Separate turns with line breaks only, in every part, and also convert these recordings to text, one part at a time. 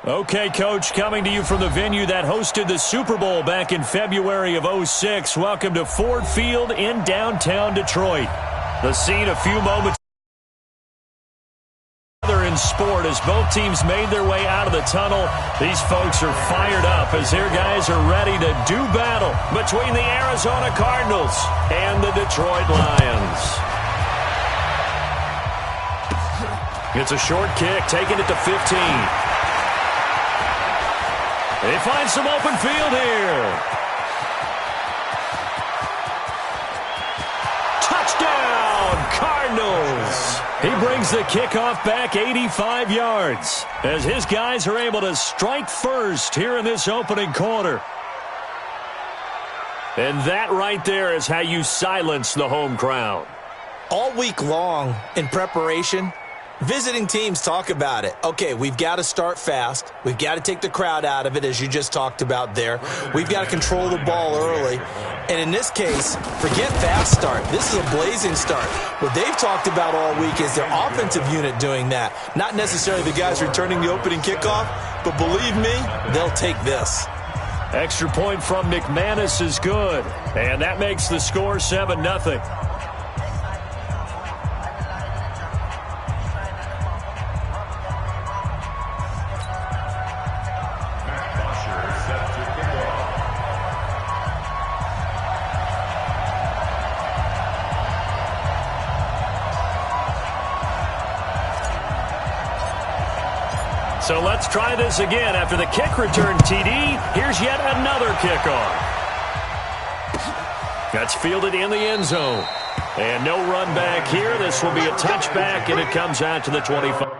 Okay, Coach, coming to you from the venue that hosted the Super Bowl back in February of '06. Welcome to Ford Field in downtown Detroit. The scene a few moments in sport as both teams made their way out of the tunnel. These folks are fired up as their guys are ready to do battle between the Arizona Cardinals and the Detroit Lions. It's a short kick, taking it to 15. They find some open field here. Touchdown, Cardinals! He brings the kickoff back 85 yards as his guys are able to strike first here in this opening quarter. And that right there is how you silence the home crowd.
All week long in preparation, visiting teams talk about it. Okay, we've got to start fast. We've got to take the crowd out of it, as you just talked about there. We've got to control the ball early. And in this case, forget fast start. This is a blazing start. What they've talked about all week is their offensive unit doing that. Not necessarily the guys returning the opening kickoff, but believe me, they'll take this.
Extra point from McManus is good. And that makes the score 7-0. So let's try this again. After the kick return TD, here's yet another kickoff. That's fielded in the end zone. And no run back here. This will be a touchback, and it comes out to the 25.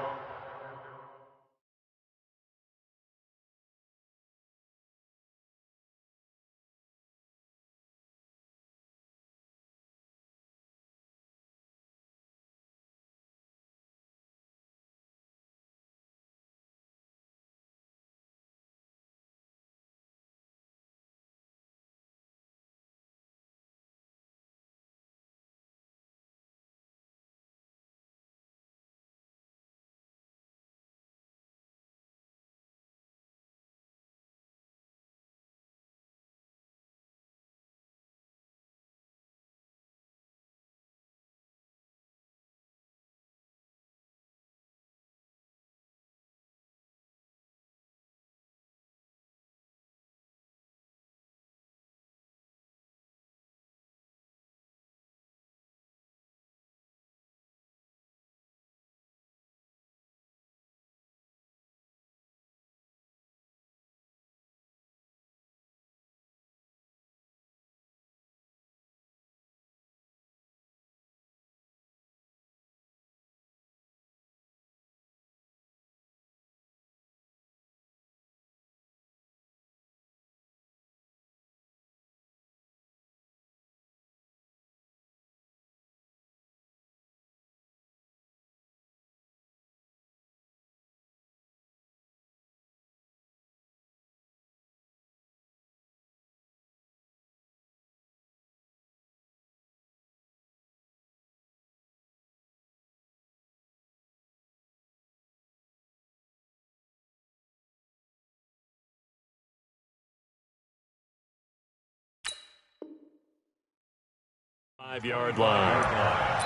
Five-yard line.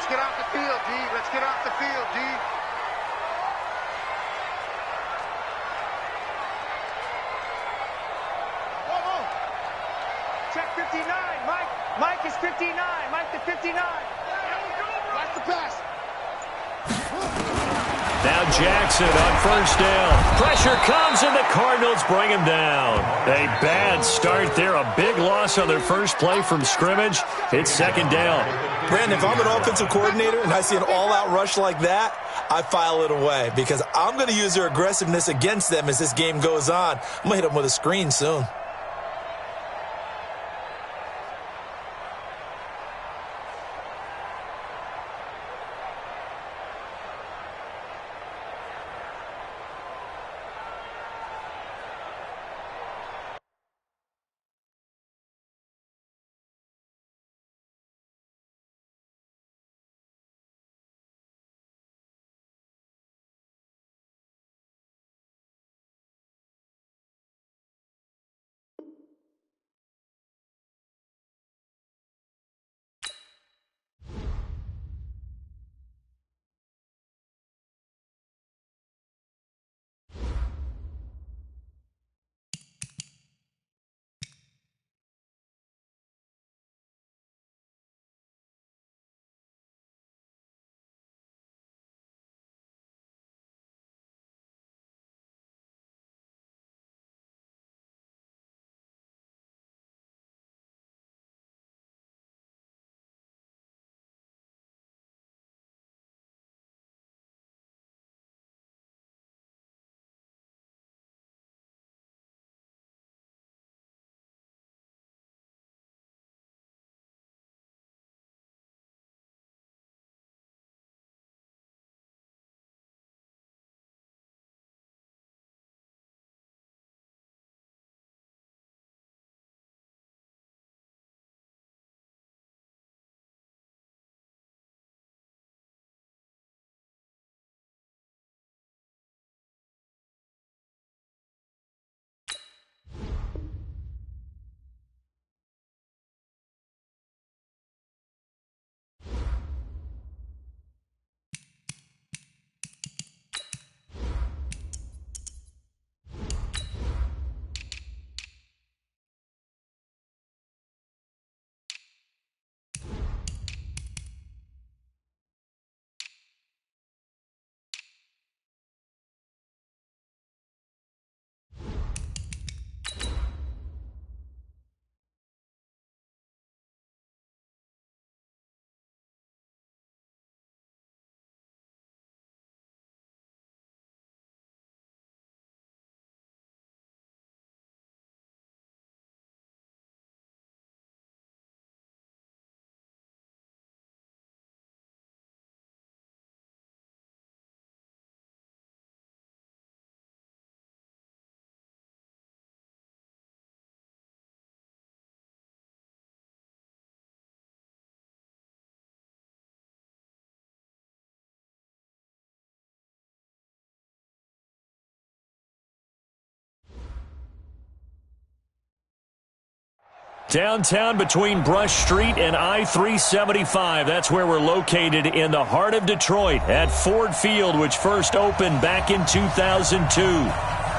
Get off the field, D. Let's get off the field, D. Whoa. Check 59. Mike is 59. Mike to 59. Watch the pass.
Now Jackson on first down. Pressure comes and the Cardinals bring him down. A bad start there. A big loss on their first play from scrimmage. It's second down.
Brandon, if I'm an offensive coordinator and I see an all-out rush like that, I file it away because I'm going to use their aggressiveness against them as this game goes on. I'm going to hit them with a screen soon.
Downtown between Brush Street and I-375. That's where we're located in the heart of Detroit at Ford Field, which first opened back in 2002.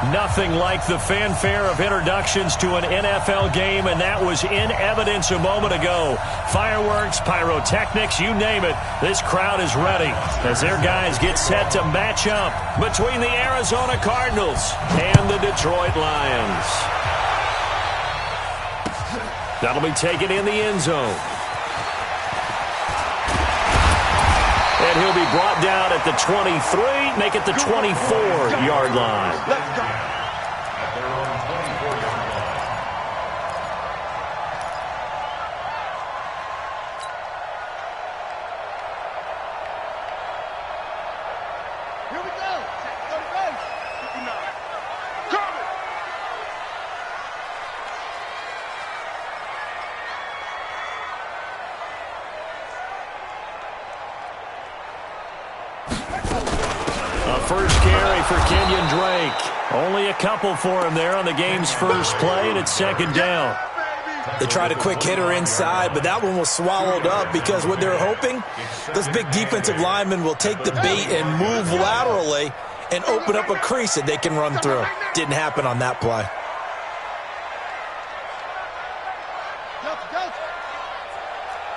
Nothing like the fanfare of introductions to an NFL game, and that was in evidence a moment ago. Fireworks, pyrotechnics, you name it. This crowd is ready as their guys get set to match up between the Arizona Cardinals and the Detroit Lions. That'll be taken in the end zone. And he'll be brought down at the 23, make it the 24-yard line.
Let's go. Here we go. Go to base. 59. Coming.
First carry for Kenyon Drake. Only a couple for him there on the game's first play, and it's second down.
They tried a quick hitter inside, but that one was swallowed up because what they're hoping, those big defensive linemen will take the bait and move laterally and open up a crease that they can run through. Didn't happen on that play.
Go.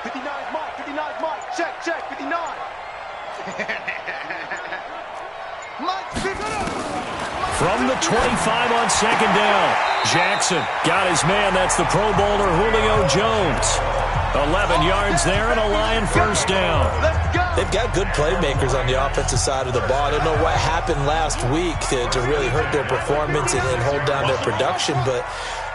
59's Mike. 59's Mike. Check. 59.
From the 25 on second down, Jackson got his man. That's the Pro Bowler Julio Jones. 11 yards there and a Lion first down.
They've got good playmakers on the offensive side of the ball. I don't know what happened last week to really hurt their performance and hold down their production, but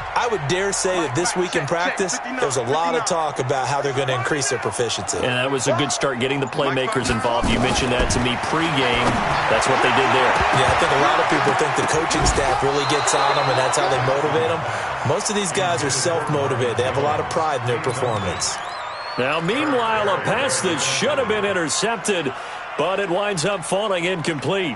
I would dare say that this week in practice, there's a lot of talk about how they're going to increase their proficiency.
And that was a good start getting the playmakers involved. You mentioned that to me pregame. That's what they did there.
Yeah, I think a lot of people think the coaching staff really gets on them, and that's how they motivate them. Most of these guys are self-motivated. They have a lot of pride in their performance.
Now, meanwhile, a pass that should have been intercepted, but it winds up falling incomplete.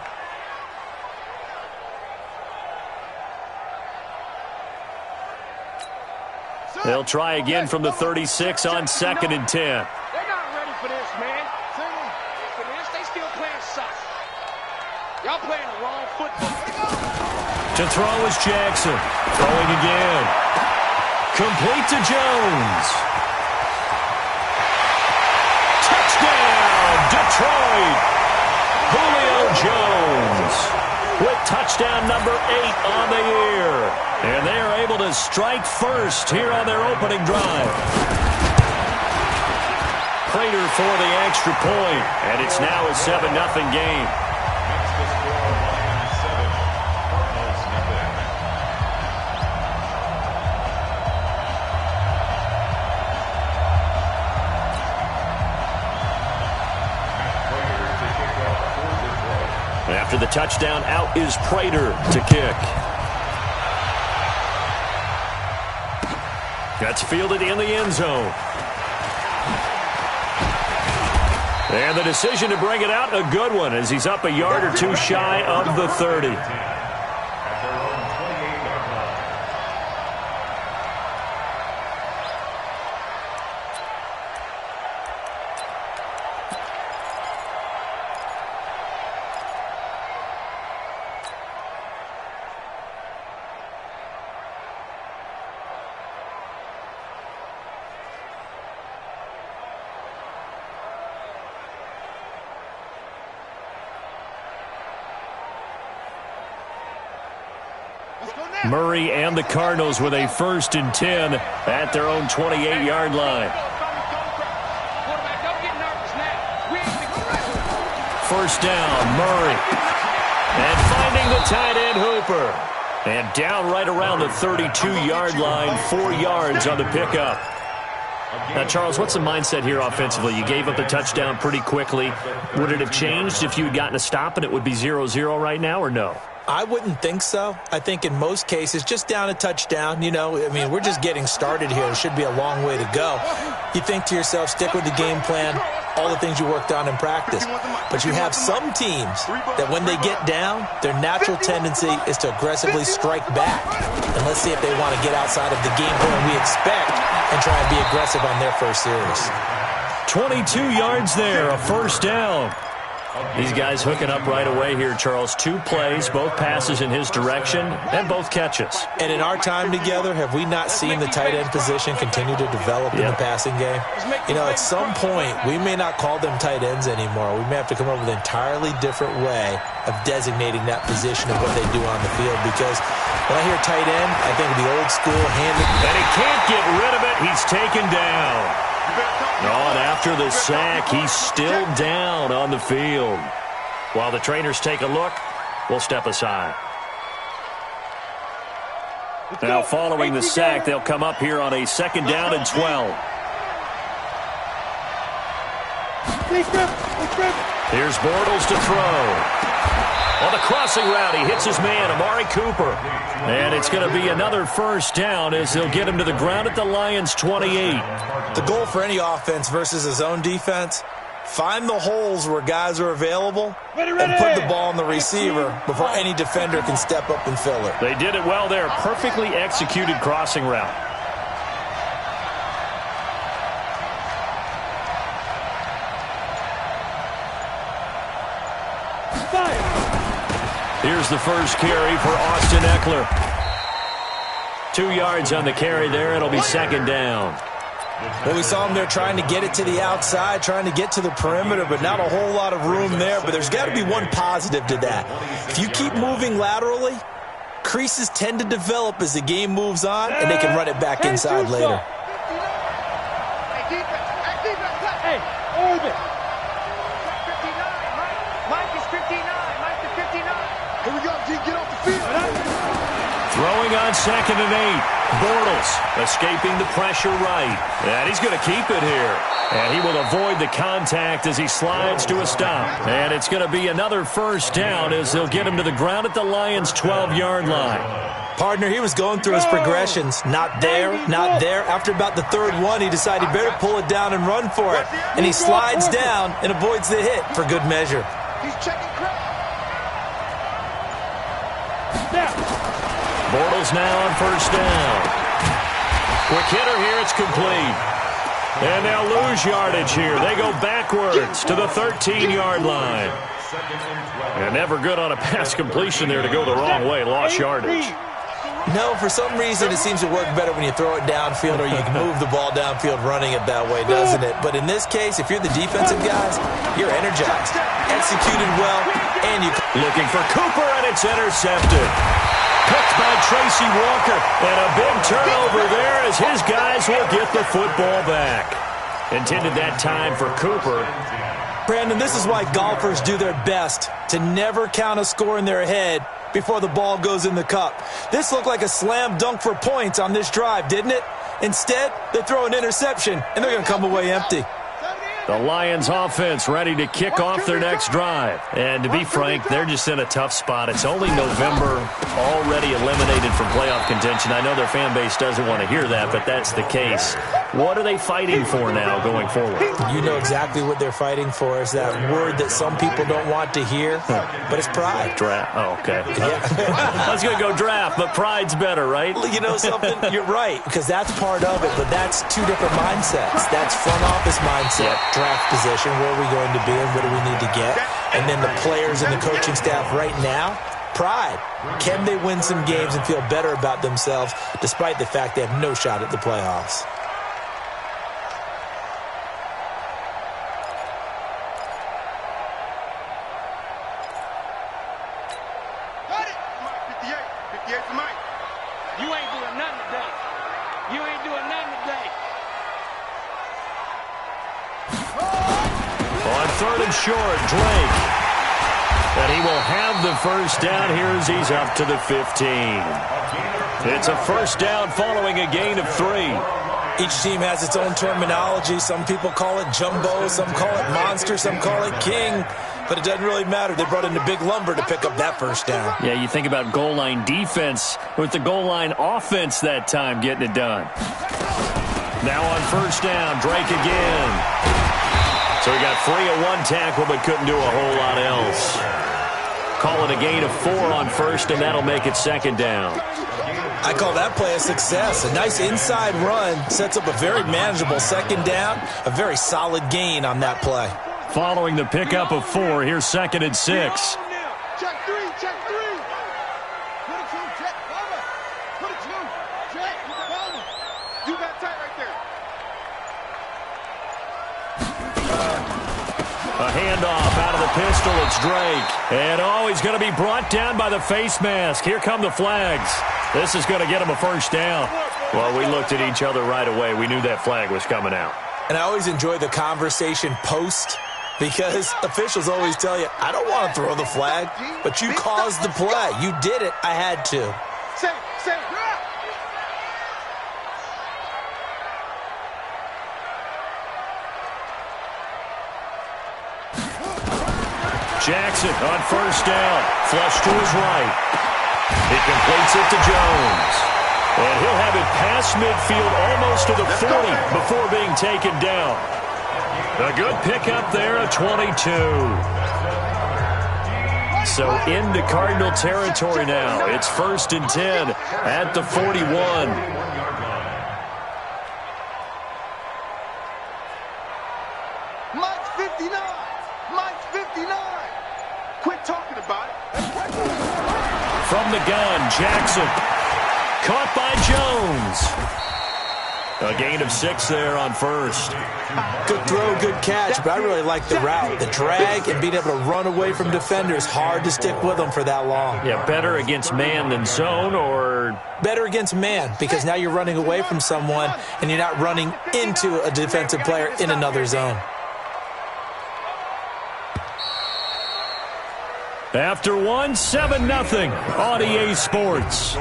They'll try again from the 36 on second and 10.
They're not ready for this, man. For this, they still playing soccer. Y'all playing the wrong football.
To throw is Jackson. Throwing again. Complete to Jones. Touchdown, Detroit. Julio Jones with touchdown number 8 on the year. And they are able to strike first here on their opening drive. Prater for the extra point, and it's now a 7-0 game. After the touchdown, out is Prater to kick. That's fielded in the end zone. And the decision to bring it out, a good one, as he's up a yard or two shy of the 30. Murray and the Cardinals with a 1st and 10 at their own 28-yard line. First down, Murray. And finding the tight end Hooper. And down right around the 32-yard line, 4 yards on the pickup. Now, Charles, what's the mindset here offensively? You gave up the touchdown pretty quickly. Would it have changed if you had gotten a stop and it would be 0-0 right now, or no?
I wouldn't think so. I think in most cases, just down a touchdown, we're just getting started here. It should be a long way to go. You think to yourself, stick with the game plan, all the things you worked on in practice. But you have some teams that when they get down, their natural tendency is to aggressively strike back. And let's see if they want to get outside of the game plan we expect and try and be aggressive on their first series.
22 yards there, a first down. These guys hooking up right away here, Charles. 2 plays, both passes in his direction, and both catches.
And in our time together, have we not seen the tight end position continue to develop in the passing game? You know, at some point, we may not call them tight ends anymore. We may have to come up with an entirely different way of designating that position and what they do on the field. Because when I hear tight end, I think of the old school hand.
And he can't get rid of it. He's taken down. Oh, and after the sack, he's still down on the field. While the trainers take a look, we'll step aside. Now, following the sack, they'll come up here on a 2nd down and 12. Here's Bortles to throw. On the crossing route, he hits his man, Amari Cooper. And it's going to be another first down as they'll get him to the ground at the Lions' 28.
The goal for any offense versus a zone defense, find the holes where guys are available and put the ball on the receiver before any defender can step up and fill it.
They did it well there. Perfectly executed crossing route. Here's the first carry for Austin Eckler. 2 yards on the carry there. It'll be 2nd down.
Well, we saw him there trying to get it to the outside, trying to get to the perimeter, but not a whole lot of room there. But there's got to be one positive to that. If you keep moving laterally, creases tend to develop as the game moves on, and they can run it back inside later.
Hey, orbit. 59, Mike is 59. Mike to 59. Here we go, G, get off the field.
Throwing on 2nd and 8. Bortles escaping the pressure right. And he's going to keep it here. And he will avoid the contact as he slides to a stop. And it's going to be another first down as they'll get him to the ground at the Lions' 12-yard line.
Partner, he was going through his progressions. Not there, not there. After about the 3rd one, he decided he better pull it down and run for it. And he slides down and avoids the hit for good measure.
He's checking crowd.
Bortles now on first down. Quick hitter here, it's complete. And they'll lose yardage here. They go backwards to the 13-yard line. And never good on a pass completion there to go the wrong way. Lost yardage.
No, for some reason it seems to work better when you throw it downfield or you can move the ball downfield running it that way, doesn't it? But in this case, if you're the defensive guys, you're energized, executed well, and you...
Looking for Cooper, and it's intercepted. Picked by Tracy Walker, and a big turnover there as his guys will get the football back. Intended that time for Cooper.
Brandon, this is why golfers do their best to never count a score in their head before the ball goes in the cup. This looked like a slam dunk for points on this drive, didn't it? Instead, they throw an interception, and they're going to come away empty.
The Lions offense ready to kick off their next drive. And to be frank, they're just in a tough spot. It's only November, already eliminated from playoff contention. I know their fan base doesn't want to hear that, but that's the case. What are they fighting for now going forward?
You know exactly what they're fighting for. Is that word that some people don't want to hear, but it's pride.
Draft. Oh, okay. Yeah. I was going to go draft, but pride's better, right?
You know something? You're right, because that's part of it, but that's two different mindsets. That's front office mindset. Draft position, where are we going to be and what do we need to get? And then the players and the coaching staff right now, pride. Can they win some games and feel better about themselves despite the fact they have no shot at the playoffs?
Got it! 58. 58 for Mike. You ain't doing nothing today. You ain't doing nothing today.
On 3rd and short, Drake. And he will have the first down here as he's up to the 15. It's a first down following a gain of 3.
Each team has its own terminology. Some people call it jumbo, some call it monster, some call it king. But it doesn't really matter. They brought in the big lumber to pick up that first down.
Yeah, you think about goal line defense with the goal line offense that time getting it done. Now on first down, Drake again. So he got free of one tackle but couldn't do a whole lot else. Call it a gain of 4 on first, and that'll make it second down.
I call that play a success. A nice inside run sets up a very manageable second down, a very solid gain on that play.
Following the pickup of 4, here's second and 6.
Check 3, check 3. Put it 2, check, cover. Put it 2, check, cover. You got tight right there.
A handoff out of the pistol. It's Drake. And, he's going to be brought down by the face mask. Here come the flags. This is going to get him a first down. Well, we looked at each other right away. We knew that flag was coming out.
And I always enjoy the conversation post because officials always tell you, I don't want to throw the flag, but you caused the play. You did it. I had to.
Say.
Jackson on first down. Flush to his right. He completes it to Jones. And he'll have it past midfield almost to the 40 before being taken down. A good pickup there, a 22. So into Cardinal territory now. It's 1st and 10 at the 41.
Mike's 59. Mike's 59. Quit talking about it.
From the gun, Jackson. Caught by Jones. A gain of 6 there on first.
Good throw, good catch, but I really like the route. The drag and being able to run away from defenders. Hard to stick with them for that long.
Yeah, better against man than zone, or
better against man, because now you're running away from someone and you're not running into a defensive player in another zone.
After 7-0 on EA Sports.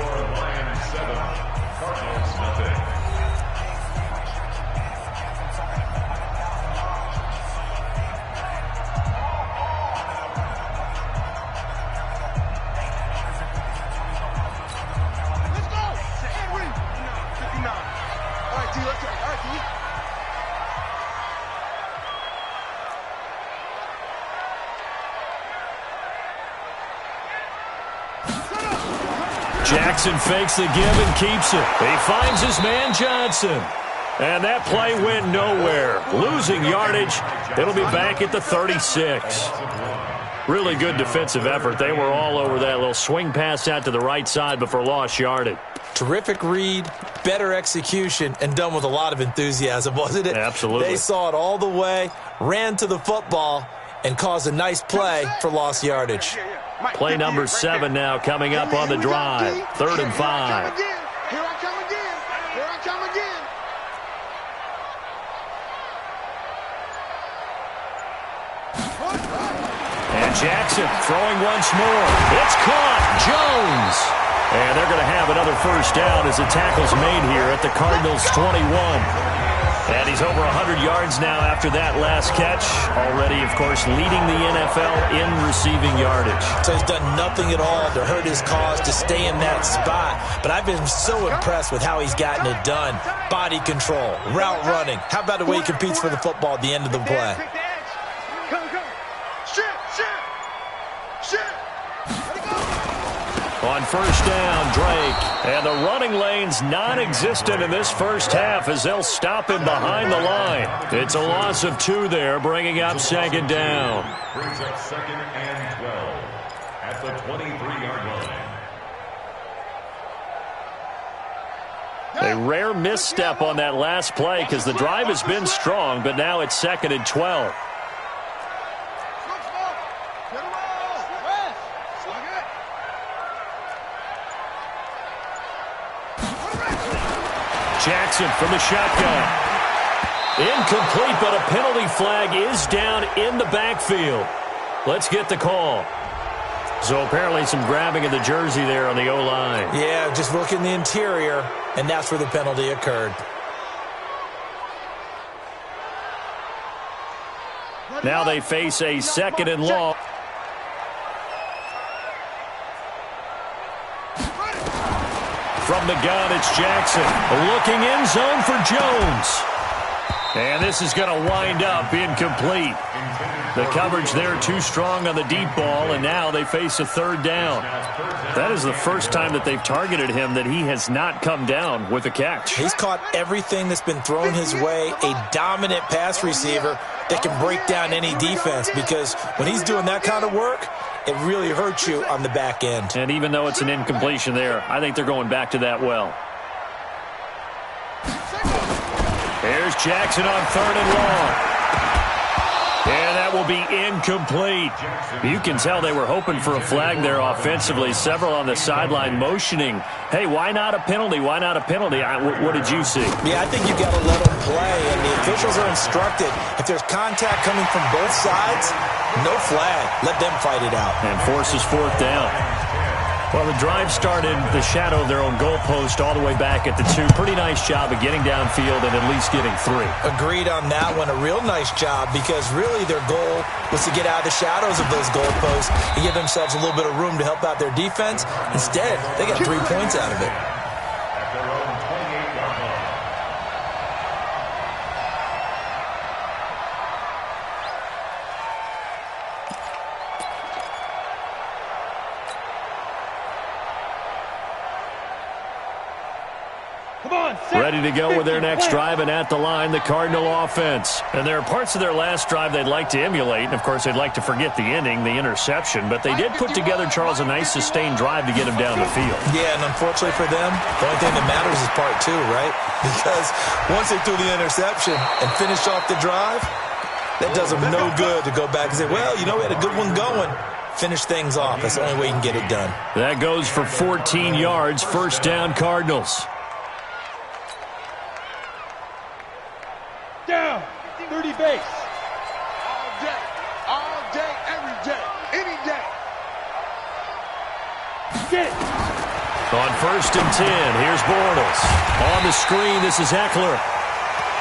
Jackson fakes the give and keeps it. He finds his man Johnson. And that play went nowhere. Losing yardage. It'll be back at the 36. Really good defensive effort. They were all over that little swing pass out to the right side before lost yardage.
Terrific read, better execution, and done with a lot of enthusiasm, wasn't it?
Absolutely.
They saw it all the way, ran to the football, and caused a nice play for lost yardage.
Play number 7 now coming up on the drive. 3rd and 5.
Here I come again. Here I come again.
And Jackson throwing once more. It's caught. Jones. And they're going to have another first down as the tackle's made here at the Cardinals 21. And he's over 100 yards now after that last catch. Already, of course, leading the NFL in receiving yardage.
So he's done nothing at all to hurt his cause, to stay in that spot. But I've been so impressed with how he's gotten it done. Body control, route running. How about the way he competes for the football at the end of the play?
Come. Shit.
On first down, Drake. And the running lane's non-existent in this first half as they'll stop him behind the line. It's a loss of 2 there, bringing up second down.
Brings up 2nd and 12 at the 23-yard line.
A rare misstep on that last play because the drive has been strong, but now it's 2nd and 12. Jackson from the shotgun. Incomplete, but a penalty flag is down in the backfield. Let's get the call. So apparently some grabbing of the jersey there on the O-line.
Yeah, just look in the interior, and that's where the penalty occurred.
Now they face a 2nd and long. From the gun, it's Jackson. Looking in zone for Jones. And this is going to wind up incomplete. The coverage there too strong on the deep ball, and now they face a third down. That is the first time that they've targeted him that he has not come down with a catch.
He's caught everything that's been thrown his way, a dominant pass receiver that can break down any defense, because when he's doing that kind of work, it really hurts you on the back end.
And even though it's an incompletion there, I think they're going back to that well. Here's Jackson on 3rd and long. And that will be incomplete. You can tell they were hoping for a flag there offensively. Several on the sideline motioning, hey, why not a penalty? Why not a penalty? What did you see?
Yeah, I think you got to let them play, and the officials are instructed. If there's contact coming from both sides, no flag. Let them fight it out.
And forces 4th down. Well, the drive started the shadow of their own goalpost all the way back at the 2. Pretty nice job of getting downfield and at least getting 3.
Agreed on that one. A real nice job, because really their goal was to get out of the shadows of those goalposts and give themselves a little bit of room to help out their defense. Instead, they got 3 points out of it.
At their own 28-yard line.
Ready to go with their next drive, and at the line, the Cardinal offense. And there are parts of their last drive they'd like to emulate, and of course they'd like to forget the ending, the interception, but they did put together, Charles, a nice sustained drive to get him down the field.
Yeah, and unfortunately for them, the only thing that matters is part 2, right? Because once they threw the interception and finished off the drive, that does them no good to go back and say, well, you know, we had a good one going. Finish things off. That's the only way you can get it done.
That goes for 14 yards, 1st down Cardinals.
Down, 30 base.
All day, every day, any day.
Get it.
On 1st and 10, here's Bortles. On the screen, this is Eckler.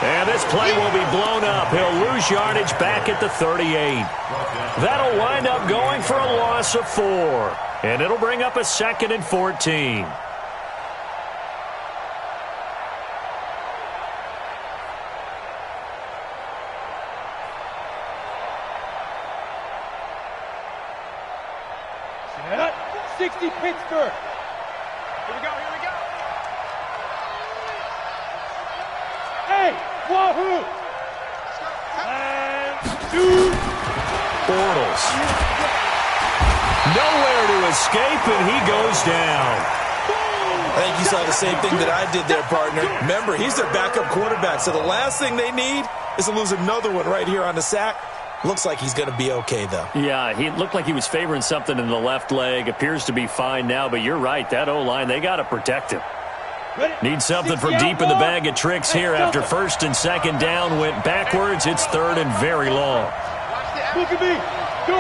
And this play will be blown up. He'll lose yardage back at the 38. That'll wind up going for a loss of 4. And it'll bring up a 2nd and 14.
Set up. 60 Pittsburgh. Here we go, here we go. Hey, wahoo! And 2.
Bortles. Nowhere to escape, and he goes down.
I think you saw the same thing that I did there, partner. Remember, he's their backup quarterback, so the last thing they need is to lose another one right here on the sack. Looks like he's going to be okay, though.
Yeah, he looked like he was favoring something in the left leg. Appears to be fine now, but you're right. That O-line, they got to protect him. Need something from deep in the bag of tricks here after 1st and 2nd down. Went backwards. It's 3rd and very long.
Look at me. Go.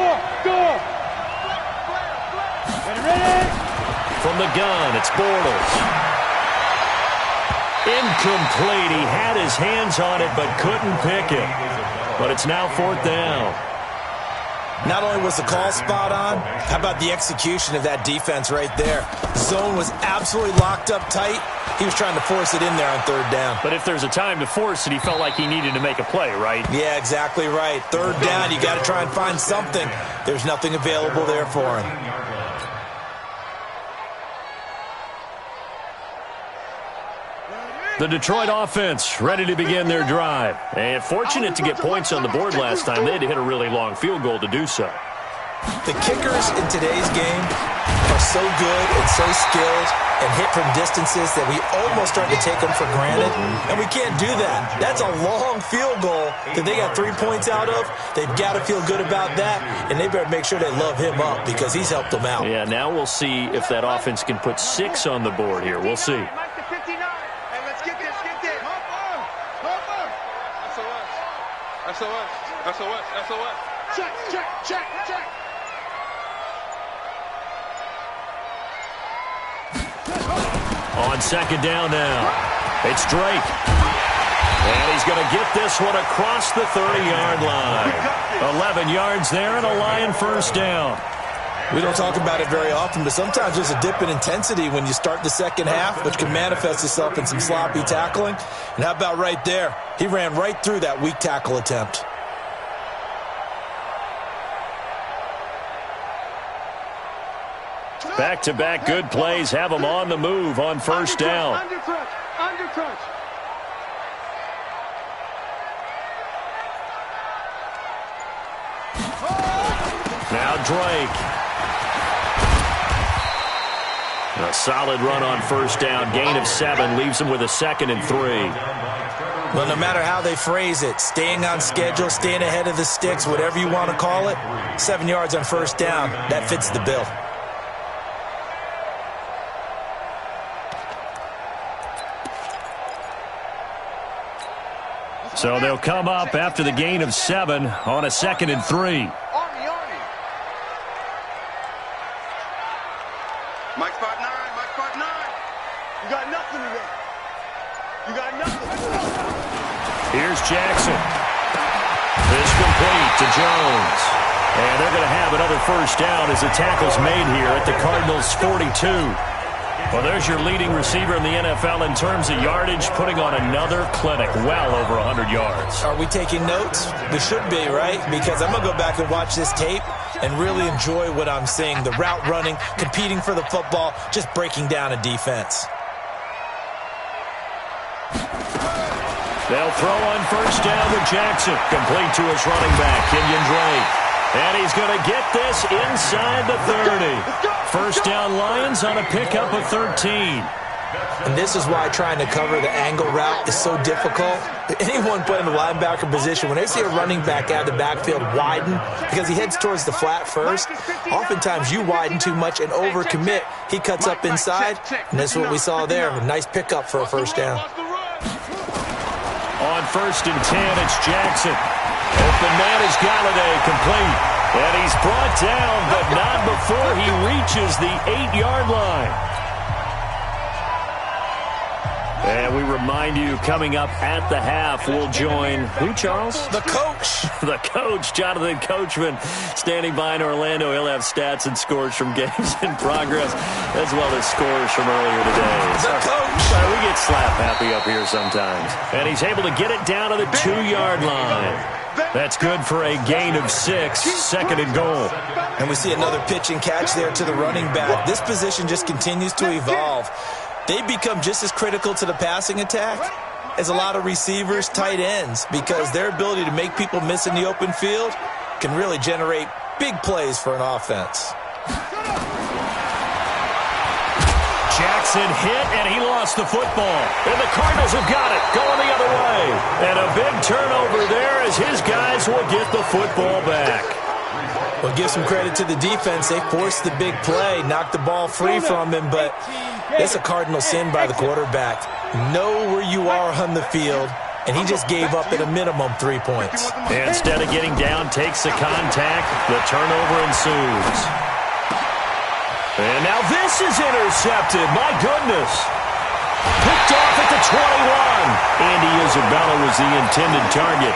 Ready?
From the gun, it's Bortles. Incomplete. He had his hands on it but couldn't pick it. But it's now 4th down.
Not only was the call spot on, how about the execution of that defense right there? Zone was absolutely locked up tight. He was trying to force it in there on 3rd down.
But if there's a time to force it, he felt like he needed to make a play, right?
Yeah, exactly right. 3rd down, you got to try and find something. There's nothing available there for him.
The Detroit offense ready to begin their drive. And fortunate to get points on the board last time. They had to hit a really long field goal to do so.
The kickers in today's game are so good and so skilled and hit from distances that we almost start to take them for granted, and we can't do that. That's a long field goal that they got 3 points out of. They've got to feel good about that, and they better make sure they love him up because he's helped them out.
Yeah, now we'll see if that offense can put 6 on the board here. We'll see.
SOS. Check.
On 2nd down now, it's Drake. And he's going to get this one across the 30-yard line. 11 yards there and a Lion 1st down.
We don't talk about it very often, but sometimes there's a dip in intensity when you start the second half, which can manifest itself in some sloppy tackling. And how about right there? He ran right through that weak tackle attempt.
Back-to-back good plays have them on the move on first down.
Undercrunch.
Now Drake. A solid run on first down. Gain of 7 leaves him with a 2nd and 3.
Well, no matter how they phrase it, staying on schedule, staying ahead of the sticks, whatever you want to call it, 7 yards on first down, that fits the bill.
So they'll come up after the gain of 7 on a 2nd and 3.
Mike spot 9. You got nothing today. You got nothing.
Here's Jackson. This complete to Jones. And they're going to have another first down as the tackle's made here at the Cardinals' 42. Well, there's your leading receiver in the NFL in terms of yardage, putting on another clinic, well over 100 yards.
Are we taking notes? We should be, right? Because I'm going to go back and watch this tape and really enjoy what I'm seeing. The route running, competing for the football, just breaking down a defense.
They'll throw on first down with Jackson. Complete to his running back, Kenyon Drake. And he's going to get this inside the 30. First down Lions on a pickup of 13.
And this is why trying to cover the angle route is so difficult. Anyone put in the linebacker position, when they see a running back out of the backfield widen, because he heads towards the flat first, oftentimes you widen too much and overcommit. He cuts up inside, and that's what we saw there. A nice pickup for a first down.
On 1st and 10, it's Jackson. Open man is Galladay, complete. And he's brought down, but not before he reaches the 8-yard line. And we remind you, coming up at the half, we'll join who, Charles?
The coach.
The coach, Jonathan Coachman, standing by in Orlando. He'll have stats and scores from games in progress, as well as scores from earlier today.
The coach.
Sorry, we get slap happy up here sometimes. And he's able to get it down to the 2-yard line. That's good for a gain of 6, 2nd and goal.
And we see another pitch and catch there to the running back. This position just continues to evolve. They become just as critical to the passing attack as a lot of receivers, tight ends, because their ability to make people miss in the open field can really generate big plays for an offense.
Jackson hit, and he lost the football. And the Cardinals have got it, going the other way. And a big turnover there as his guys will get the football back.
Well, give some credit to the defense. They forced the big play, knocked the ball free from him, but it's a cardinal sin by the quarterback. Know where you are on the field, and he just gave up at a minimum 3 points.
Instead of getting down, takes the contact. The turnover ensues. And now this is intercepted. My goodness. Picked off at the 21. Andy Isabella was the intended target.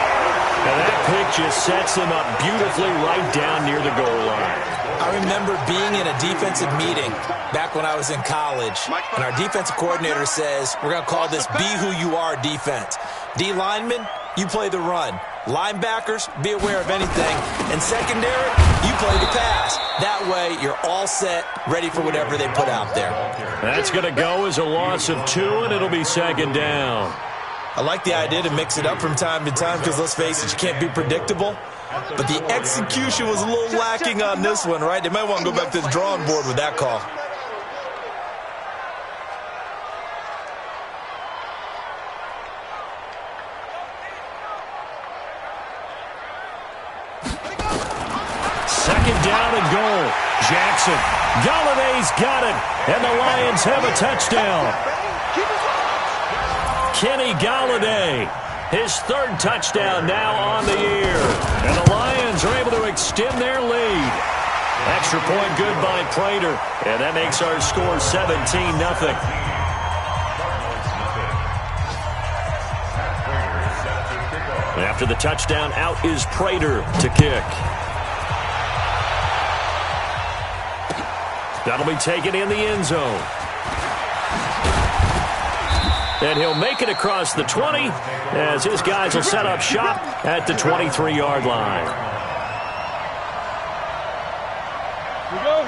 And that pick just sets him up beautifully right down near the goal line.
I remember being in a defensive meeting back when I was in college, and our defensive coordinator says, we're going to call this Be Who You Are defense. D linemen, you play the run. Linebackers, be aware of anything. And secondary, you play the pass. That way, you're all set, ready for whatever they put out there.
That's going to go as a loss of 2, and it'll be 2nd down.
I like the idea to mix it up from time to time because, let's face it, you can't be predictable. But the execution was a little lacking on this one, right? They might want to go back to the drawing board with that call.
Second down and goal. Jackson. Galladay's got it. And the Lions have a touchdown. Kenny Galladay, his 3rd touchdown now on the year. And the Lions are able to extend their lead. Extra point good by Prater. And that makes our score 17-0. After the touchdown, out is Prater to kick. That'll be taken in the end zone. And he'll make it across the 20 as his guys will set up shop at the 23-yard line.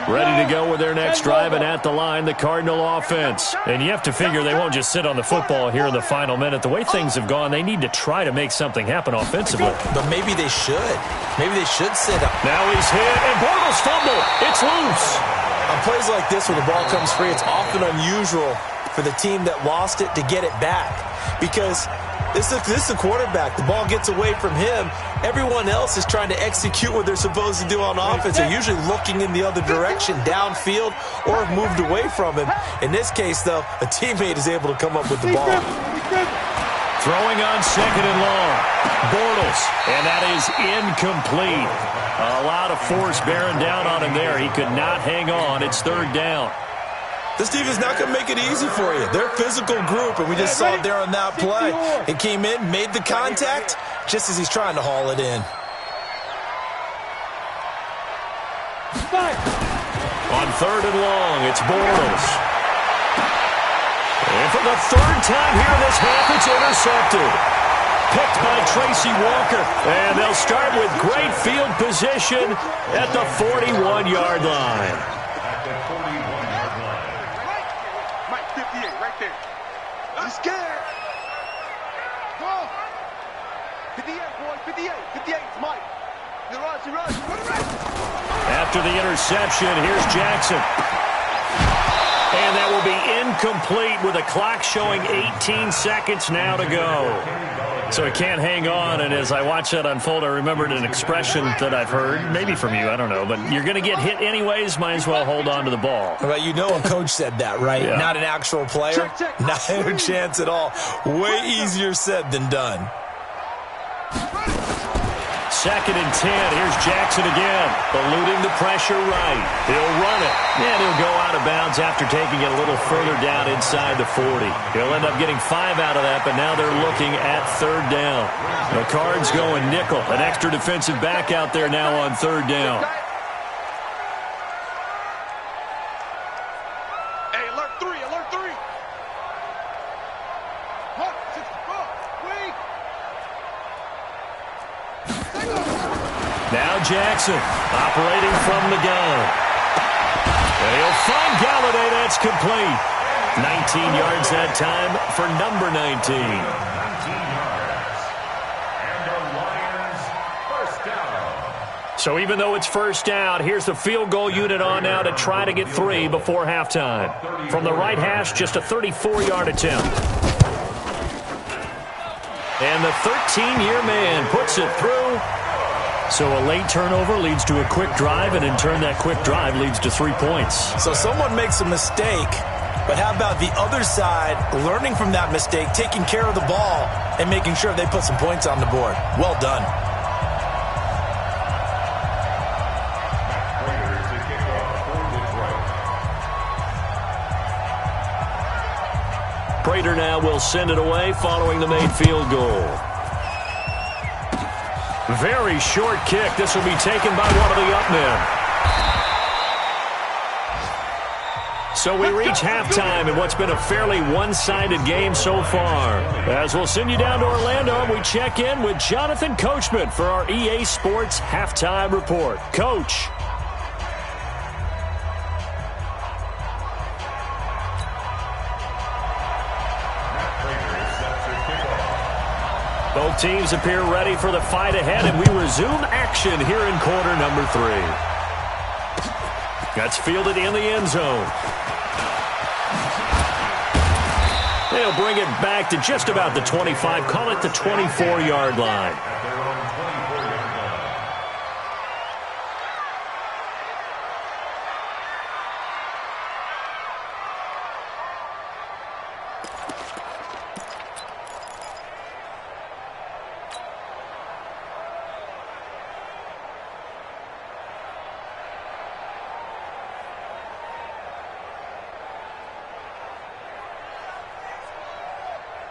Ready to go with their next drive, and at the line, the Cardinal offense. And you have to figure they won't just sit on the football here in the final minute. The way things have gone, they need to try to make something happen offensively.
But maybe they should. Maybe they should sit up.
Now he's hit, and Bortles fumble. It's loose.
On plays like this where the ball comes free, it's often unusual for the team that lost it to get it back. Because this is the quarterback. The ball gets away from him. Everyone else is trying to execute what they're supposed to do on offense. They're usually looking in the other direction, downfield, or have moved away from him. In this case, though, a teammate is able to come up with the ball.
Throwing on second and long. Bortles, and that is incomplete. A lot of force bearing down on him there. He could not hang on. It's third down.
This team is not going to make it easy for you. They're a physical group, and we just saw it there on that play. It came in, made the contact, just as he's trying to haul it in.
On third and long, it's Bortles. And for the third time here in this half, it's intercepted. Picked by Tracy Walker. And they'll start with great field position at the 41-yard line.
Mike, 58, right there. He's scared. Go. 58, boy, 58. 58, it's Mike. He runs.
After the interception, here's Jackson. And that will be incomplete with a clock showing 18 seconds now to go. So he can't hang on, and as I watched that unfold, I remembered an expression that I've heard, maybe from you, I don't know, but you're going to get hit anyways, might as well hold on to the ball.
Well, you know a coach said that, right?
Yeah.
Not an actual player. Not a chance at all. Way easier said than done.
Second and 10. Here's Jackson again. Eluding the pressure right. He'll run it. And he'll go out of bounds after taking it a little further down inside the 40. He'll end up getting 5 out of that, but now they're looking at third down. The Cards going nickel. An extra defensive back out there now on third down.
Hey, alert 3, alert 3. What? 64. Wait.
Now Jackson operating from the gun. And he'll find Galladay. That's complete. 19 yards that time for number 19.
19 yards. And the Lions first down.
So even though it's first down, here's the field goal unit on now to try to get 3 before halftime. From the right hash, just a 34-yard attempt. And the 13-year man puts it through. So a late turnover leads to a quick drive, and in turn that quick drive leads to 3 points.
So someone makes a mistake, but how about the other side learning from that mistake, taking care of the ball, and making sure they put some points on the board? Well done.
Prater now will send it away following the made field goal. Very short kick. This will be taken by one of the up men. So we reach halftime in what's been a fairly one-sided game so far. As we'll send you down to Orlando, we check in with Jonathan Coachman for our EA Sports Halftime Report. Coach. Both teams appear ready for the fight ahead, and we resume action here in quarter number 3. That's fielded in the end zone. They'll bring it back to just about the 25, call it the 24-yard line.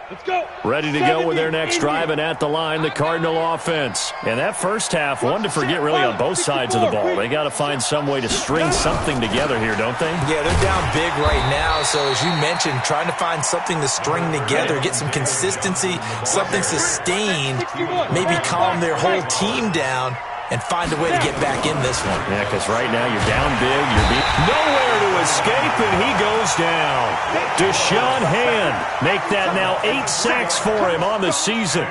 Let's go.
Ready to go with their next drive, and at the line, the Cardinal offense. And that first half, one to forget really on both sides of the ball. They got to find some way to string something together here, don't they?
Yeah, they're down big right now. So as you mentioned, trying to find something to string together, get some consistency, something sustained, maybe calm their whole team down and find a way to get back in this one.
Yeah, because right now you're down big. You're nowhere to escape, and he goes down. Deshaun Hand make that now 8 sacks for him on the season.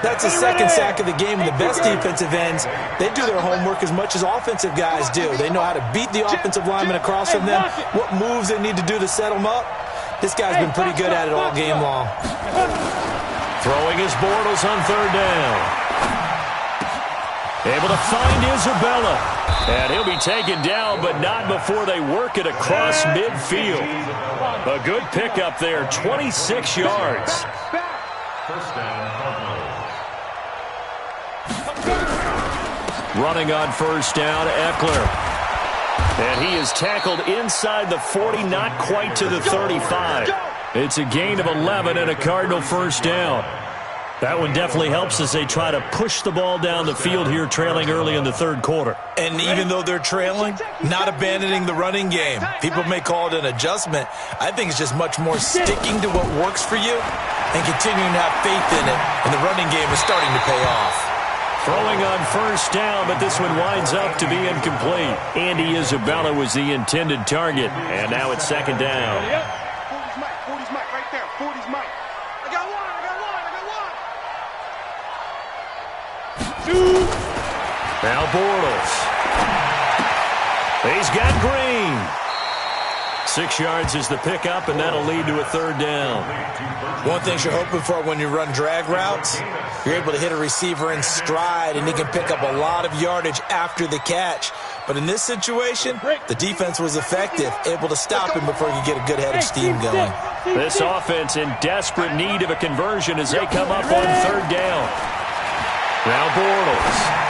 That's a second sack of the game, and the best defensive ends, they do their homework as much as offensive guys do. They know how to beat the offensive lineman across from them, what moves they need to do to set them up. This guy's been pretty good at it all game long.
Throwing his Bortles on third down. Able to find Isabella. And he'll be taken down, but not before they work it across midfield. A good pickup there, 26 yards.
First down, Cardinals.
Running on first down, Eckler. And he is tackled inside the 40, not quite to the 35. It's a gain of 11 and a Cardinal first down. That one definitely helps as they try to push the ball down the field here, trailing early in the third quarter.
And even though they're trailing, not abandoning the running game. People may call it an adjustment. I think it's just much more sticking to what works for you and continuing to have faith in it. And the running game is starting to pay off.
Throwing on first down, but this one winds up to be incomplete. Andy Isabella was the intended target. And now it's second down.
40's Mike right there. 40's Mike. I got one.
Now Bortles. He's got Green. 6 yards is the pickup, and that'll lead to a third down.
One thing you're hoping for when you run drag routes, you're able to hit a receiver in stride, and he can pick up a lot of yardage after the catch. But in this situation, the defense was effective, able to stop him before he could get a good head of steam going.
This offense in desperate need of a conversion as they come up on third down. Now Bortles.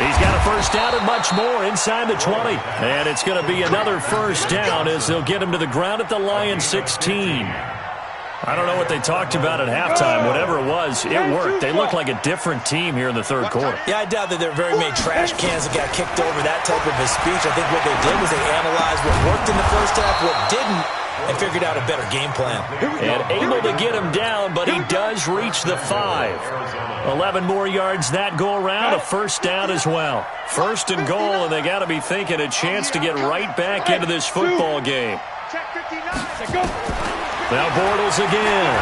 He's got a first down and much more inside the 20. And it's going to be another first down as they'll get him to the ground at the Lions 16. I don't know what they talked about at halftime. Whatever it was, it worked. They look like a different team here in the third quarter.
Yeah, I doubt that there are very many trash cans that got kicked over, that type of a speech. I think what they did was they analyzed what worked in the first half, what didn't, and figured out a better game plan.
And able to get him down, but he does reach the 5. 11 more yards that go around, a first down as well. First and goal, and they got to be thinking a chance to get right back into this football game.
Check 59.
Now Bortles again.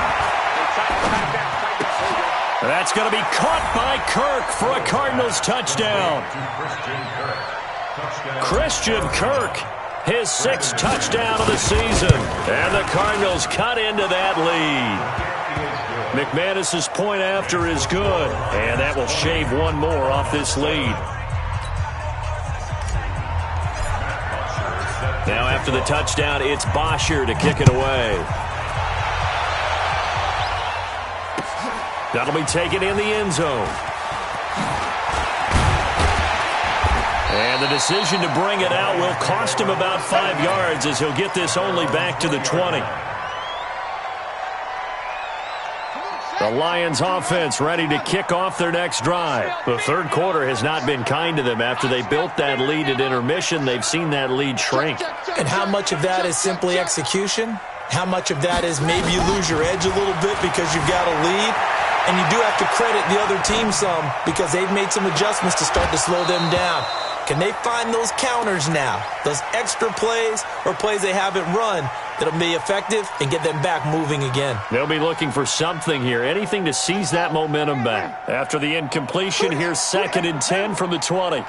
That's going to be caught by Kirk for a Cardinals touchdown. Christian Kirk, his 6th touchdown of the season. And the Cardinals cut into that lead. McManus's point after is good, and that will shave one more off this lead. Now after the touchdown, it's Bosher to kick it away. That'll be taken in the end zone. And the decision to bring it out will cost him about 5 yards as he'll get this only back to the 20. The Lions offense ready to kick off their next drive. The third quarter has not been kind to them. After they built that lead at intermission, they've seen that lead shrink.
And how much of that is simply execution? How much of that is maybe you lose your edge a little bit because you've got a lead? And you do have to credit the other team some because they've made some adjustments to start to slow them down. Can they find those counters now, those extra plays or plays they haven't run that'll be effective and get them back moving again?
They'll be looking for something here, anything to seize that momentum back. After the incompletion, here's 2nd and 10 from the 20.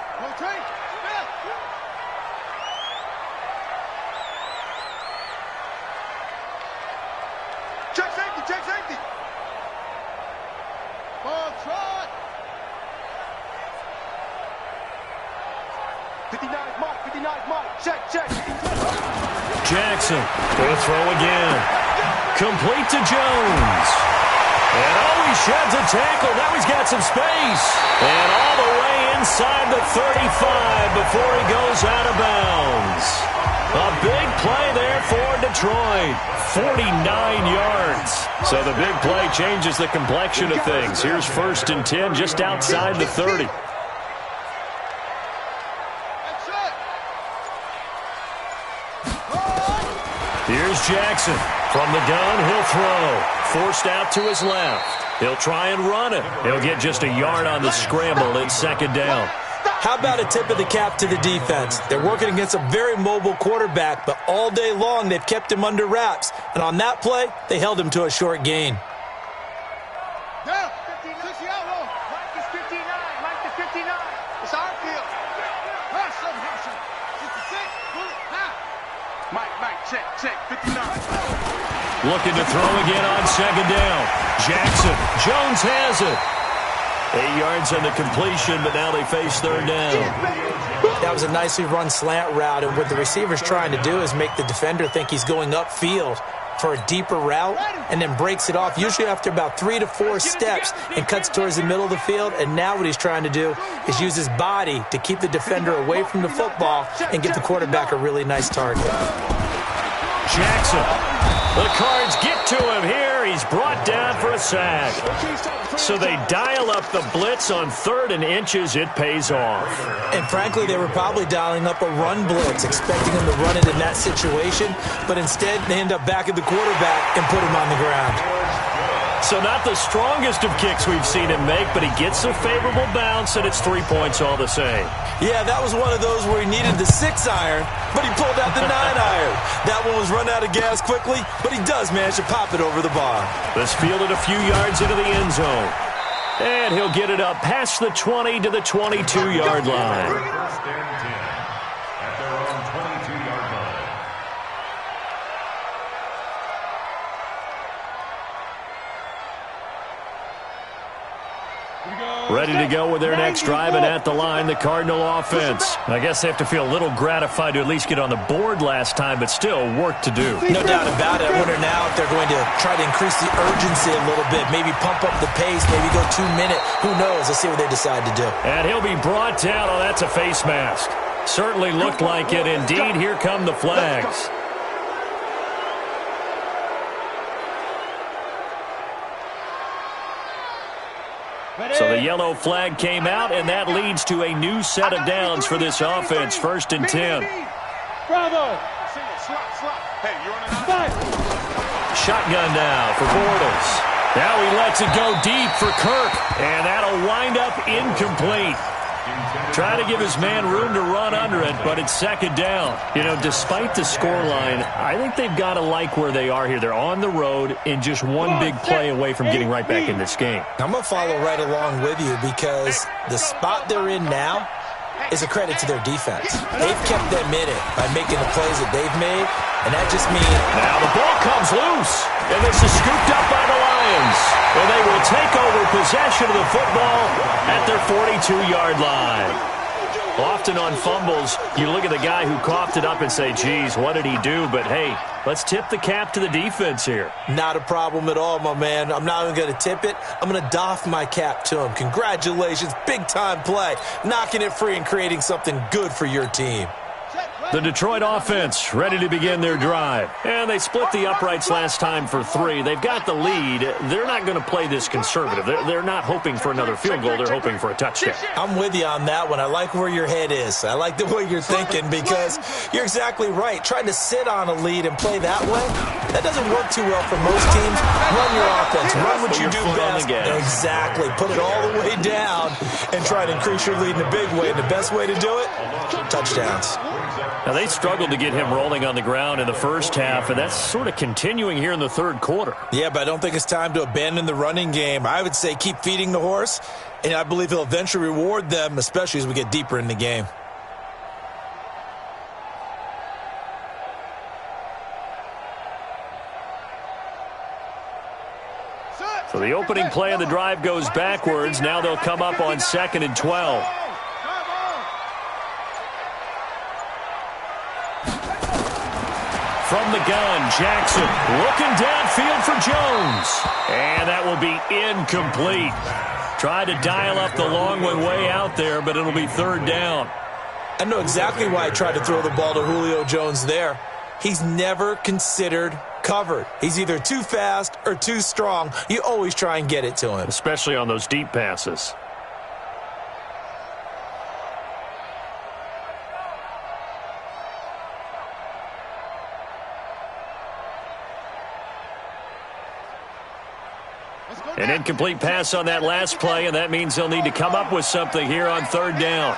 Check safety, check safety. Ball trot. 59's Mike, 59's Mike. Check.
Jackson will throw again. Complete to Jones. And he sheds a tackle. Now he's got some space. And all the way inside the 35 before he goes out of bounds. A big play there for Detroit. Detroit. 49 yards. So the big play changes the complexion of things. Here's 1st and 10 just outside the 30. Here's Jackson. From the gun, he'll throw. Forced out to his left. He'll try and run it. He'll get just a yard on the scramble. It's 2nd down.
How about a tip of the cap to the defense? They're working against a very mobile quarterback, but all day long they've kept him under wraps. And on that play, they held him to a short gain.
Down. 59. Mike is 59. Mike is 59. It's our field. Hustle. 66. Mike, check. 59.
Looking to throw again on 2nd down. Jackson. Jones has it. 8 yards on the completion, but now they face 3rd down.
That was a nicely run slant route, and what the receiver's trying to do is make the defender think he's going upfield for a deeper route and then breaks it off, usually after about 3 to 4 steps, and cuts towards the middle of the field. And now what he's trying to do is use his body to keep the defender away from the football and give the quarterback a really nice target.
Jackson. The Cards get to him here. He's brought down for a sack. So they dial up the blitz on 3rd and inches. It pays off.
And frankly, they were probably dialing up a run blitz, expecting him to run it in that situation. But instead, they end up back at the quarterback and put him on the ground.
So not the strongest of kicks we've seen him make, but he gets a favorable bounce, and it's 3 points all the same.
Yeah, that was one of those where he needed the 6-iron, but he pulled out the 9-iron. That one was run out of gas quickly, but he does manage to pop it over the bar.
This fielded a few yards into the end zone. And he'll get it up past the 20 to the 22-yard line.
1st and 10 at their own 22-yard line.
Ready to go with their next drive, and at the line, the Cardinal offense. I guess they have to feel a little gratified to at least get on the board last time, but still work to do.
No doubt about it. I wonder now if they're going to try to increase the urgency a little bit, maybe pump up the pace, maybe go 2-minute. Who knows? Let's see what they decide to do.
And he'll be brought down. Oh, that's a face mask. Certainly looked like it. Indeed, here come the flags. So the yellow flag came out, and that leads to a new set of downs for this offense. 1st and 10.
Bravo.
Shotgun now for Bortles. Now he lets it go deep for Kirk, and that'll wind up incomplete. Try to give his man room to run under it, but it's 2nd down. You know, despite the scoreline, I think they've got to like where they are here. They're on the road and just one big play away from getting right back in this game.
I'm going to follow right along with you because the spot they're in now is a credit to their defense. They've kept them in it by making the plays that they've made, and that just means...
Now the ball comes loose, and this is scooped up by the Lions. And they will take over possession of the football at their 42-yard line. Often on fumbles, you look at the guy who coughed it up and say, geez, what did he do? But, hey, let's tip the cap to the defense here.
Not a problem at all, my man. I'm not even going to tip it. I'm going to doff my cap to him. Congratulations. Big-time play. Knocking it free and creating something good for your team.
The Detroit offense ready to begin their drive. And they split the uprights last time for 3. They've got the lead. They're not going to play this conservative. They're not hoping for another field goal. They're hoping for a touchdown.
I'm with you on that one. I like where your head is. I like the way you're thinking because you're exactly right. Trying to sit on a lead and play that way, that doesn't work too well for most teams. Run your offense. Run what you do best. Exactly. Put it all the way down and try to increase your lead in a big way. And the best way to do it, touchdowns.
Now, they struggled to get him rolling on the ground in the first half, and that's sort of continuing here in the third quarter.
Yeah, but I don't think it's time to abandon the running game. I would say keep feeding the horse, and I believe he'll eventually reward them, especially as we get deeper in the game.
So the opening play of the drive goes backwards. Now they'll come up on 2nd and 12. From the gun, Jackson looking downfield for Jones. And that will be incomplete. Tried to dial up the long one way out there, but it'll be 3rd down.
I know exactly why I tried to throw the ball to Julio Jones there. he's never considered covered. He's either too fast or too strong. You always try and get it to him.
Especially on those deep passes. An incomplete pass on that last play, and that means they'll need to come up with something here on third down.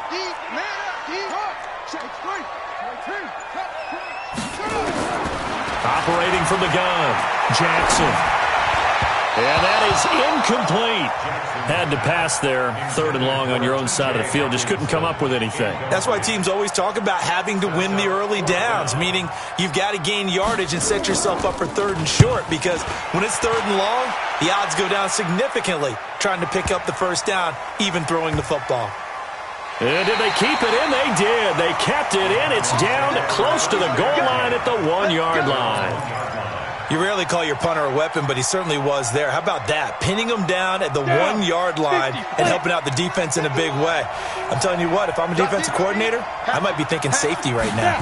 Operating from the gun, Jackson. And that is incomplete. Had to pass there, third and long on your own side of the field. Just couldn't come up with anything.
That's why teams always talk about having to win the early downs, meaning you've got to gain yardage and set yourself up for third and short, because when it's third and long, the odds go down significantly trying to pick up the first down, even throwing the football.
And did they keep it in? They did. They kept it in. It's down close to the goal line at the 1-yard line.
You rarely call your punter a weapon, but he certainly was there. How about that? Pinning him down at the 1-yard line and helping out the defense in a big way. I'm telling you what, if I'm a defensive coordinator, I might be thinking safety right now.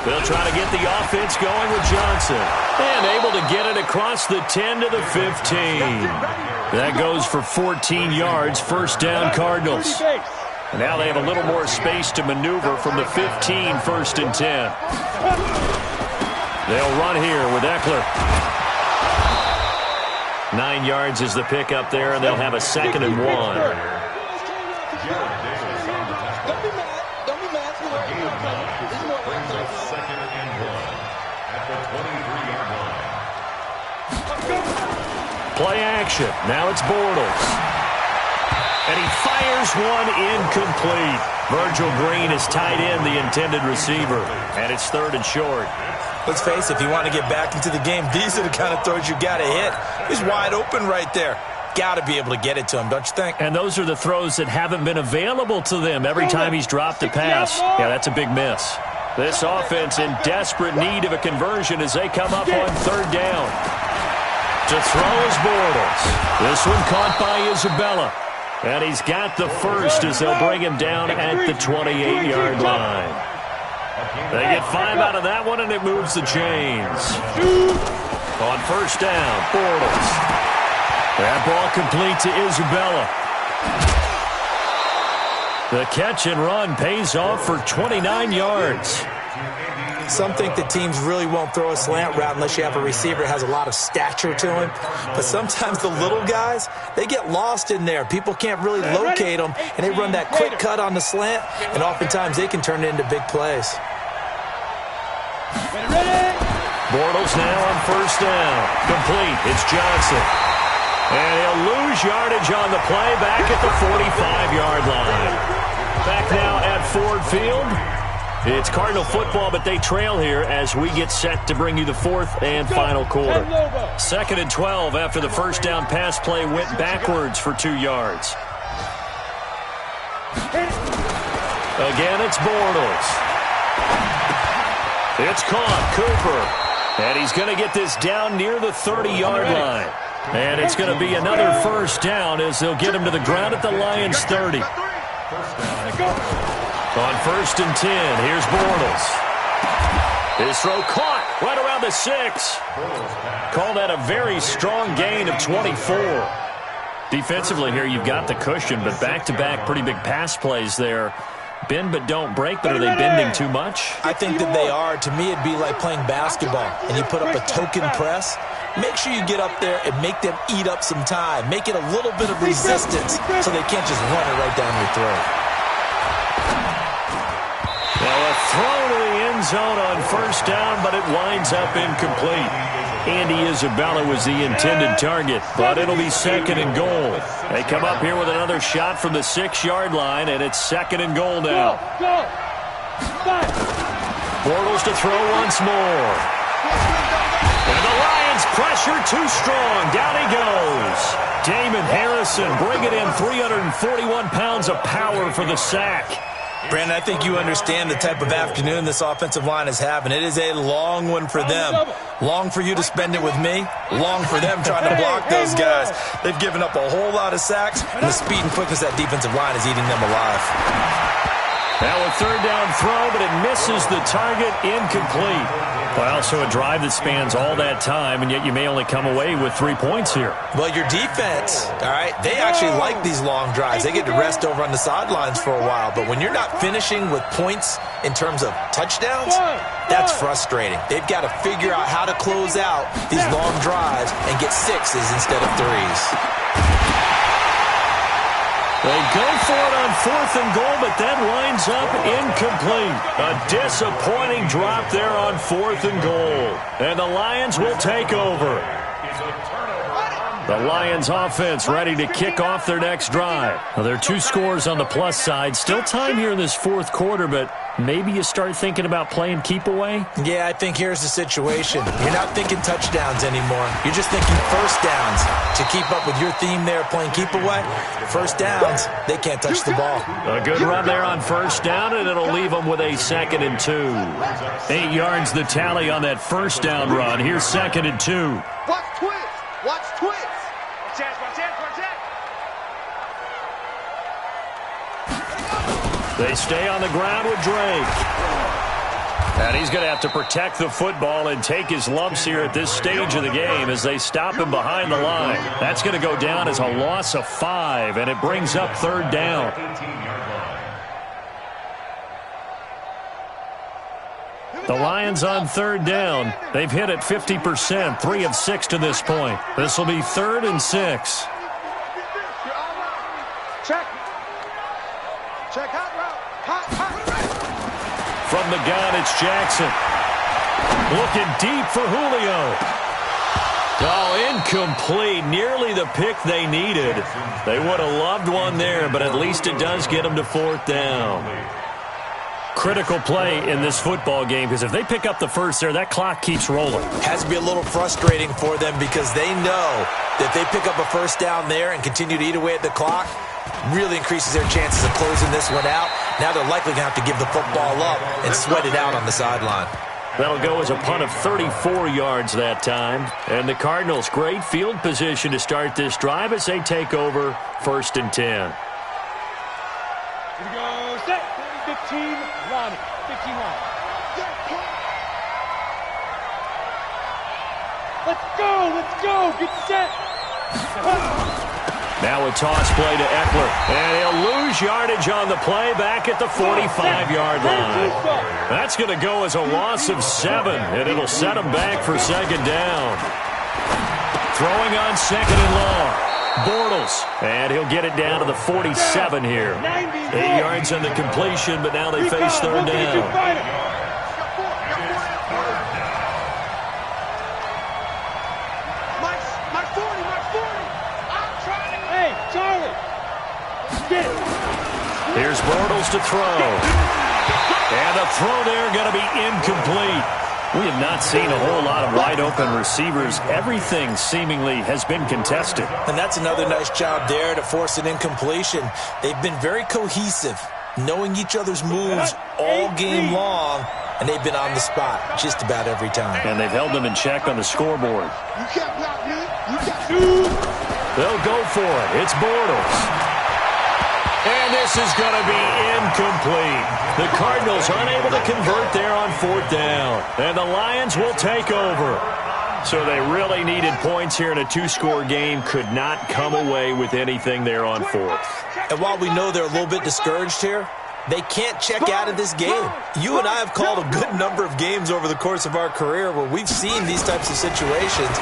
They'll try to get the offense going with Johnson. And able to get it across the 10 to the 15. That goes for 14 yards, first down Cardinals. And now they have a little more space to maneuver from the 15, first and 10. They'll run here with Eckler. 9 yards is the pickup there, and they'll have a 2nd and 1. Play action. Now it's Bortles. And he fires one incomplete. Virgil Green is tied in the intended receiver. And it's 3rd and short.
Let's face it, if you want to get back into the game, these are the kind of throws you got to hit. He's wide open right there. Got to be able to get it to him, don't you think?
And those are the throws that haven't been available to them every time he's dropped a pass. Yeah, that's a big miss. This offense in desperate need of a conversion as they come up on 3rd down. To throw is Bortles. This one caught by Isabella. And he's got the first as they'll bring him down at the 28-yard line. They get 5 out of that one, and it moves the chains. On first down, Bortles. That ball complete to Isabella. The catch and run pays off for 29 yards.
Some think that teams really won't throw a slant route unless you have a receiver that has a lot of stature to him. But sometimes the little guys, they get lost in there. People can't really locate them, and they run that quick cut on the slant, and oftentimes they can turn it into big plays.
Bortles now on first down. Complete. It's Johnson. And he'll lose yardage on the play back at the 45-yard line. Back now at Ford Field. It's Cardinal football, but they trail here as we get set to bring you the 4th and final quarter. 2nd and 12 after the first down pass play went backwards for 2 yards. Again, it's Bortles. It's caught. Cooper. And he's going to get this down near the 30-yard line. And it's going to be another first down as they'll get him to the ground at the Lions' 30. On 1st and 10, here's Bortles. His throw caught right around the 6. Call that a very strong gain of 24. Defensively here, you've got the cushion, but back-to-back pretty big pass plays there. Bend but don't break, but are they bending too much?
I think that they are. To me, it'd be like playing basketball, and you put up a token press. Make sure you get up there and make them eat up some time. Make it a little bit of resistance so they can't just run it right down your throat.
Now a throw to the end zone on first down, but it winds up incomplete. Andy Isabella was the intended target, but it'll be 2nd and goal. They come up here with another shot from the 6-yard line, and it's 2nd and goal now. Bortles to throw once more. And the Lions pressure too strong. Down he goes. Damon Harrison bringing in 341 pounds of power for the sack.
Brandon, I think you understand the type of afternoon this offensive line is having. It is a long one for them. Long for you to spend it with me. Long for them trying to block those guys. They've given up a whole lot of sacks, and the speed and quickness of that defensive line is eating them alive.
Now a third down throw, but it misses the target, incomplete. Well, so a drive that spans all that time, and yet you may only come away with 3 points here.
Well, your defense, all right, they actually like these long drives. They get to rest over on the sidelines for a while, but when you're not finishing with points in terms of touchdowns, that's frustrating. They've got to figure out how to close out these long drives and get sixes instead of threes.
They go for it on 4th and goal, but that winds up incomplete. A disappointing drop there on 4th and goal. And the Lions will take over. The Lions offense ready to kick off their next drive. Well, there are 2 scores on the plus side. Still time here in this 4th quarter, but maybe you start thinking about playing keep away?
Yeah, I think here's the situation. You're not thinking touchdowns anymore. You're just thinking first downs. To keep up with your theme there, playing keep away, first downs, they can't touch the ball.
A good run there on first down, and it'll leave them with a 2nd and 2. 8 yards the tally on that first down run. Here's 2nd and 2.
Watch twist. Watch twist. Watch out, watch out, watch out.
They stay on the ground with Drake. And he's going to have to protect the football and take his lumps here at this stage of the game as they stop him behind the line. That's going to go down as a loss of 5, and it brings up 3rd down. The Lions on 3rd down. They've hit it 50%, 3 of 6 to this point. This will be 3rd and 6.
Check. Check hot route. Hot.
From the gun, it's Jackson. Looking deep for Julio. Oh, incomplete. Nearly the pick they needed. They would have loved one there, but at least it does get them to 4th down. Critical play in this football game, because if they pick up the first there, that clock keeps rolling.
Has to be a little frustrating for them because they know that they pick up a first down there and continue to eat away at the clock, really increases their chances of closing this one out. Now they're likely going to have to give the football up and sweat it out on the sideline.
That'll go as a punt of 34 yards that time. And the Cardinals, great field position to start this drive as they take over 1st and 10.
Here we go. Set. 15, Ronnie. 15 line. Let's go. Get set.
Now a toss play to Eckler. And he'll lose yardage on the play back at the 45-yard line. That's going to go as a loss of 7, and it'll set him back for 2nd down. Throwing on 2nd and long. Bortles, and he'll get it down to the 47 here. 8 yards on the completion, but now they face 3rd down.
My 40. I'm trying.
Hey, Charlie. Get it.
Here's Bortles to throw. And the throw there going to be incomplete. We have not seen a whole lot of wide-open receivers. Everything seemingly has been contested.
And that's another nice job there to force an incompletion. They've been very cohesive, knowing each other's moves all game long, and they've been on the spot just about every time.
And they've held them in check on the scoreboard.
You can't block me. You got
They'll go for it. It's Bortles. And this is going to be incomplete. The Cardinals unable to convert there on 4th down. And the Lions will take over. So they really needed points here in a 2-score game. Could not come away with anything there on 4th.
And while we know they're a little bit discouraged here, they can't check out of this game. You and I have called a good number of games over the course of our career where we've seen these types of situations.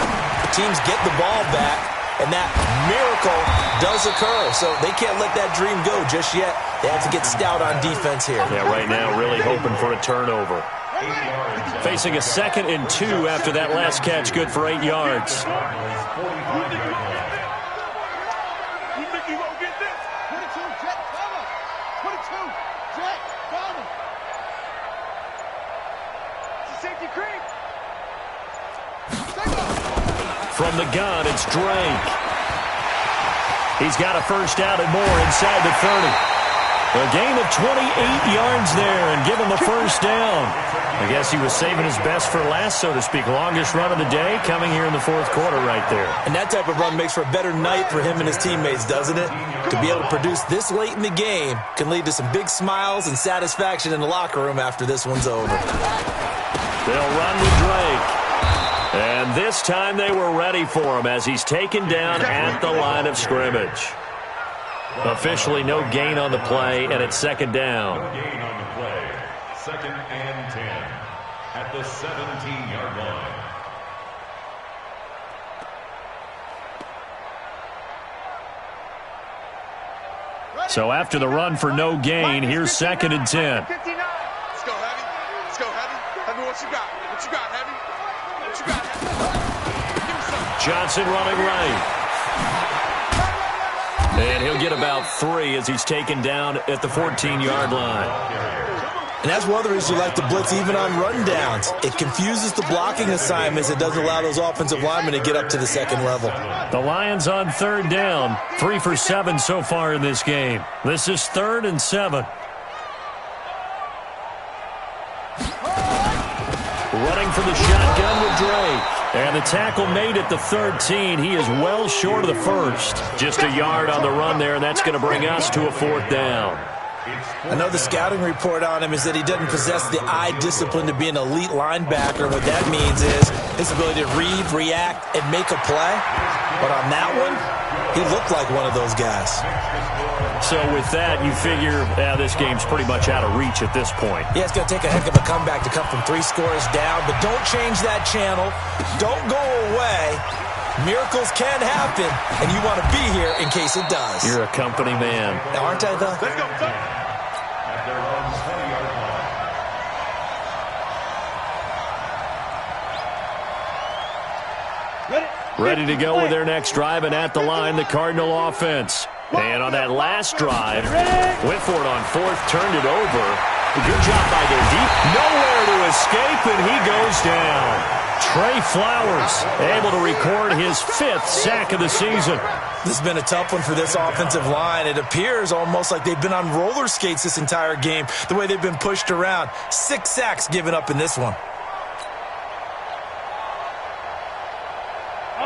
Teams get the ball back, and that miracle does occur. So they can't let that dream go just yet. They have to get stout on defense here.
Yeah, right now really hoping for a turnover. Facing a 2nd and 2 after that last catch, good for 8 yards.
You think you gonna get this? 22, Jet, cover. 22, Jet, cover. It's a safety creep.
From the gun, it's Drake. He's got a first down and more inside the 30. A gain of 28 yards there and give him a first down. I guess he was saving his best for last, so to speak. Longest run of the day coming here in the fourth quarter right there.
And that type of run makes for a better night for him and his teammates, doesn't it? To be able to produce this late in the game can lead to some big smiles and satisfaction in the locker room after this one's over.
They'll run with Drake. And this time they were ready for him as he's taken down at the line of scrimmage. Officially no gain on the play, and it's second down.
No gain on the play. Second and 10 at the 17-yard line.
So after the run for no gain, here's second and 10.
Let's go, Heavy. Let's go, Heavy. Heavy, what you got? What you got, Heavy? What you got, Heavy? Give me some.
Johnson running right. And he'll get about 3 as he's taken down at the 14-yard line.
And that's one of the reasons you like to blitz even on rundowns. It confuses the blocking assignments. It doesn't allow those offensive linemen to get up to the second level.
The Lions on third down. 3 for 7 so far in this game. This is 3rd and 7. Running for the shotgun with Drake. And the tackle made at the 13. He is well short of the first. Just a yard on the run there, and that's going to bring us to a 4th down.
I know the scouting report on him is that he doesn't possess the eye discipline to be an elite linebacker. What that means is his ability to read, react, and make a play. But on that one, he looked like one of those guys.
So with that, you figure this game's pretty much out of reach at this point.
Yeah, it's going to take a heck of a comeback to come from 3 scores down, but don't change that channel. Don't go away. Miracles can happen, and you want to be here in case it does.
You're a company man.
Aren't I, though?
Let's go, son.
At their own 20-yard line.
Ready to go with their next drive, and at the line, the Cardinal offense. And on that last drive, went for it on 4th, turned it over. Good job by their deep. Nowhere to escape, and he goes down. Trey Flowers able to record his 5th sack of the season.
This has been a tough one for this offensive line. It appears almost like they've been on roller skates this entire game, the way they've been pushed around. 6 sacks given up in this one.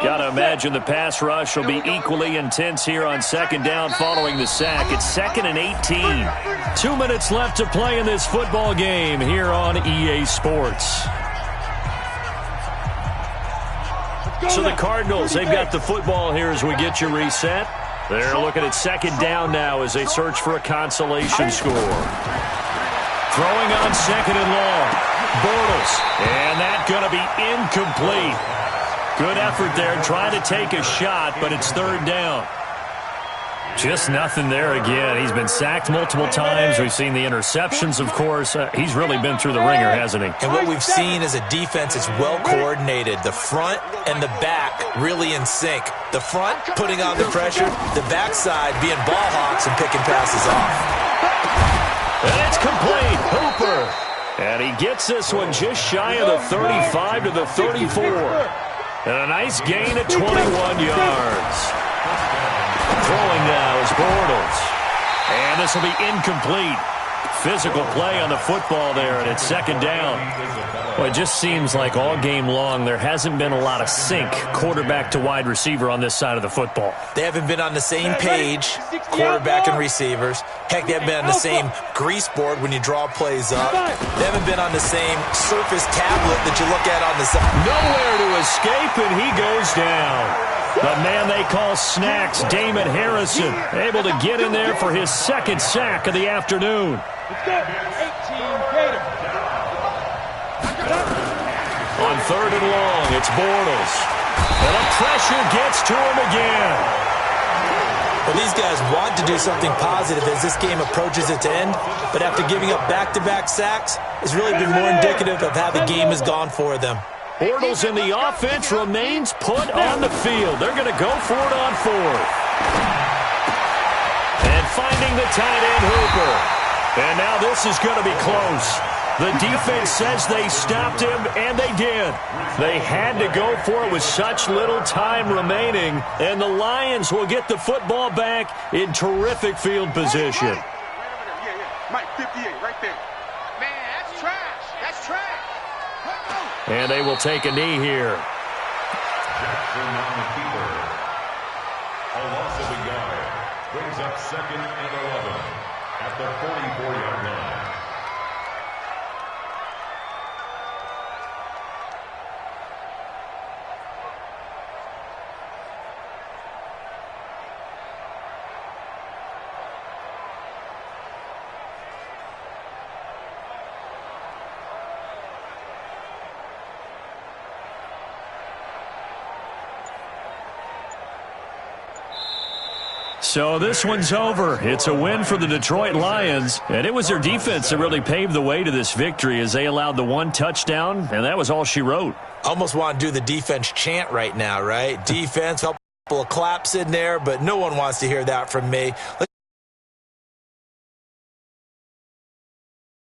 Got to imagine the pass rush will be equally intense here on second down following the sack. It's 2nd and 18. 2 minutes left to play in this football game here on EA Sports. So the Cardinals, they've got the football here as we get you reset. They're looking at second down now as they search for a consolation score. Throwing on second and long. Bortles. And that's going to be incomplete. Good effort there, trying to take a shot, but it's 3rd down. Just nothing there again. He's been sacked multiple times. We've seen the interceptions, of course. He's really been through the ringer, hasn't he?
And what we've seen is a defense that's well coordinated. The front and the back really in sync. The front putting on the pressure, the backside being ball hawks and picking passes off.
And it's complete. Hooper. And he gets this one just shy of the 35 to the 34. And a nice gain of 21 yards. Throwing now is Bortles. And this will be incomplete. Physical play on the football there, and it's 2nd down. Well, it just seems like all game long there hasn't been a lot of sync quarterback to wide receiver on this side of the football.
They haven't been on the same page, quarterback and receivers. Heck, they haven't been on the same grease board when you draw plays up. They haven't been on the same surface tablet that you look at on the side.
Nowhere to escape, and he goes down. The man they call Snacks, Damon Harrison, able to get in there for his 2nd sack of the afternoon. On 3rd and long, it's Bortles. And the pressure gets to him again.
Well, these guys want to do something positive as this game approaches its end, but after giving up back-to-back sacks, it's really been more indicative of how the game has gone for them.
Bortles in the offense remains put on the field. They're going to go for it on 4th. And finding the tight end, Hooper. And now this is going to be close. The defense says they stopped him, and they did. They had to go for it with such little time remaining, and the Lions will get the football back in terrific field position. And they will take a knee here.
Jackson on the keeper. A loss of a yard. Brings up 2nd and 11 at the 44-yard line.
So this one's over. It's a win for the Detroit Lions, and it was their defense that really paved the way to this victory as they allowed the 1 touchdown, and that was all she wrote.
Almost want to do the defense chant right now, right? Defense, couple of claps in there, but no one wants to hear that from me.